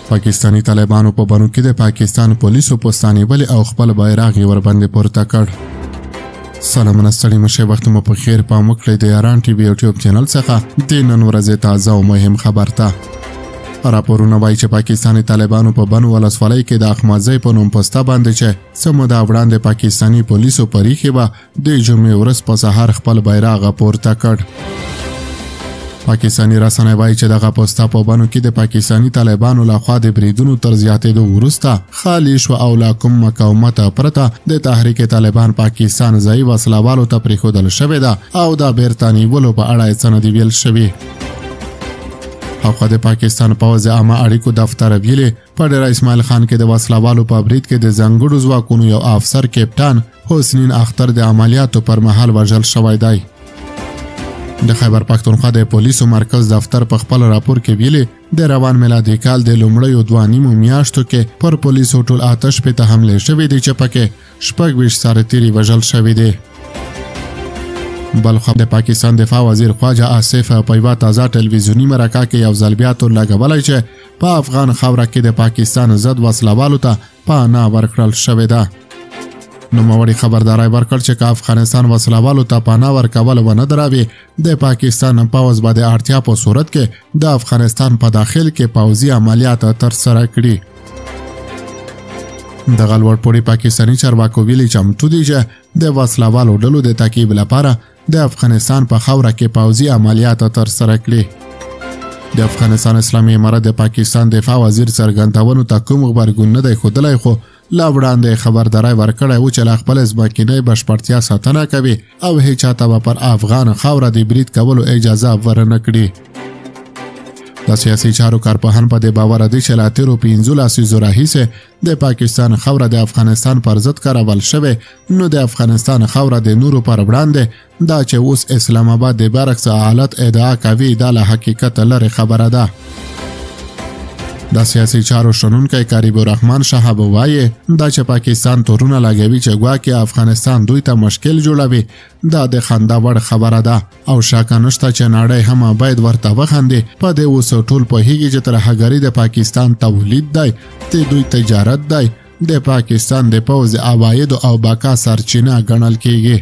پاکستانی طالبانو په بنو کې د پاکستان پولیسو پوستانی بل او خپل بیرغ ور باندې پورته کړ. سلامونه ستړي مشه، وخت مو په خیر. پام وکړئ د یاران ټي وي یوټیوب چینل څخه د نن ورځې تازه او مهم خبر ته. راپورونه وایي چې پاکستانی طالبانو په بنو ولسوالۍ کې د اخمازۍ په نوم پسته باندې چې څه موده وړاندې پاکستانی پولیسو په ریښې به د جمعې ورځ په سهار خپل بیرغ پورته کړ. پاکستانی رسنۍ وایي چې دغه پوسته په بنو کې د پاکستانی طالبانو لخوا د بریدونو تر زیاتېدو وروسته خالي شوه او لا کوم مقاومت پرته د تحریک طالبان پاکستان ځایي وسلوالو ته پرېښودل شوې ده او د بیرته نیولو په اړه یې څه نه دي ویل شوي. هغه د پاکستان پوځ عامه اړیکو دفتر ویلي په ډېر اسماعیل خان کې د وسلوالو په برید کې د ځانګړو ځواکونو یو افسر کپټان حسنین اختر د عملیاتو پر مهال وژل شوی دی. د خیبر پښتونخوا د پولیسو مرکز دفتر په خپل راپور کې ویلي د روان میلادي کال د لومړیو 2.5 میاشتو کې پر پولیسو ټول 8 ته حمله شوې دي چې پکې 26 سرتیري وژل شوي دي. بل خو د پاکستان دفاع وزیر خواجه آصف په یوه تازه ټلویزیوني مرکه کې یو ځل بیا تور لګولی چې په افغان خاوره کې د پاکستان ضد وسلوالو ته پناه ورکړل شوې ده. نوموړي خبرداری ورکړ چې که افغانستان وسلوالو ته پناه ورکول ونه دراوي د پاکستان پوځ به د اړتیا په صورت کې د افغانستان په داخل کې پوځي عملیات ترسره کړي. دغه لوړپوړي پاکستاني چارواکو ویلي چمتو دي چې د وسلوالو ډلو د تعقیب لپاره د افغانستان په خاوره کې پوځي عملیات ترسره کړي. د افغانستان اسلامي امارت د پاکستان دفاع وزیر څرګندونو ته کوم غبرګون نه دی ښودلی، خو لا وړاندې خبرداری ورکړی و چې له خپل ځمکنۍ بشپړتیا ساتنه کوي او هیڅ چاته به پر افغان خاوره د برید کولو اجازه ورنه کړي. د سیاسي چارو کارپوهان په دې باور دي چې له تېرو 15 لسیزو راهیسې د پاکستان خاوره د افغانستان پر ضد کارول شوې، نو د افغانستان خاوره د نورو پر وړاندې دا چې اوس اسلام آباد د برعکس حالت ادعا کوي دا له حقیقت لرې خبره ده. د سیاسي چارو شنونکی کریب الرحمن شهاب وایي دا چې پاکستان تورونه لګوي چې ګواکې افغانستان دوی ته مشکل جوړوي دا د خندا وړ خبره ده او شک نشته چې نړۍ هم باید ورته وخاندي. په دې اوس ټول پوهیږي چې ترهګري د پاکستان تولید دی، د دوی تجارت دی، د پاکستان د پوځ عواید او بقا سرچینه ګڼل کیږي.